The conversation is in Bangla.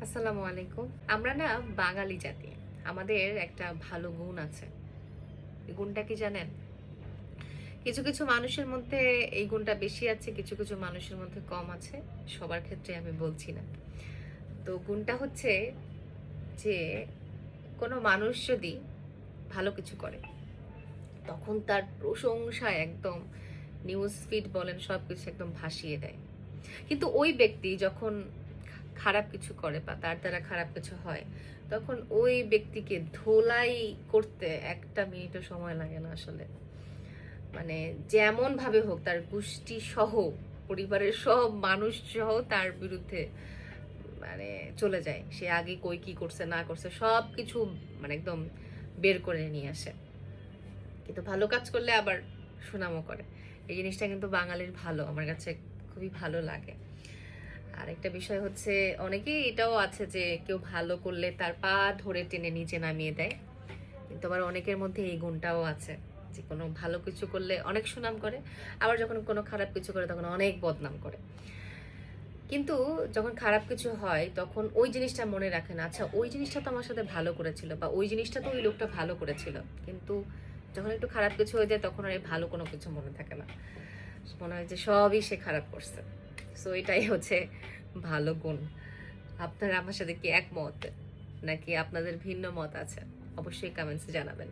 আসসালামু আলাইকুম। আমরা না বাঙালি জাতি। আমাদের একটা ভালো গুণ আছে। এই গুণটা কি জানেন? কিছু, কিছু মানুষের মধ্যে এই গুণটা বেশি আছে, কিছু, কিছু মানুষের মধ্যে কম আছে। সবার ক্ষেত্রে আমি বলছি না। তো গুণটা হচ্ছে যে কোনো মানুষ যদি ভালো কিছু করে, তখন তার প্রশংসায় একদম নিউজ ফিড বলেন সবকিছু একদম ভাসিয়ে দেয়। কিন্তু ওই ব্যক্তি যখন খারাপ কিছু করে বা তার দ্বারা খারাপ কিছু হয়, তখন ওই ব্যক্তিকে ধোলাই করতে একটা মিনিটও সময় লাগে না আসলে। মানে যেমন ভাবে হোক তার গোষ্ঠী সহ, পরিবারের সব মানুষ সহ তার বিরুদ্ধে মানে চলে যায়। সে আগে কই কি করছে না করছে সব কিছু মানে একদম বের করে নিয়ে আসে। কিন্তু ভালো কাজ করলে আবার সুনামও করে। এই জিনিসটা কিন্তু বাঙালির ভালো, আমার কাছে খুবই ভালো লাগে। আর একটা বিষয় হচ্ছে, অনেকেই এটাও আছে যে কেউ ভালো করলে তার পা ধরে টেনে নিচে নামিয়ে দেয়। কিন্তু আবার অনেকের মধ্যে এই গুণটাও আছে যে কোনো ভালো কিছু করলে অনেক সুনাম করে, আবার যখন কোনো খারাপ কিছু করে তখন অনেক বদনাম করে। কিন্তু যখন খারাপ কিছু হয় তখন ওই জিনিসটা মনে রাখে না, আচ্ছা ওই জিনিসটা তো আমার সাথে ভালো করেছিল বা ওই জিনিসটা তো ওই লোকটা ভালো করেছিল। কিন্তু যখন একটু খারাপ কিছু হয়ে যায় তখন আর এই ভালো কোনো কিছু মনে থাকে না, মনে হয় যে সবই সে খারাপ করছে। সো এটাই হচ্ছে ভালো গুণ। আপনারা আমার সাথে কি একমত, নাকি আপনাদের ভিন্ন মত আছে? অবশ্যই কমেন্টসে জানাবেন।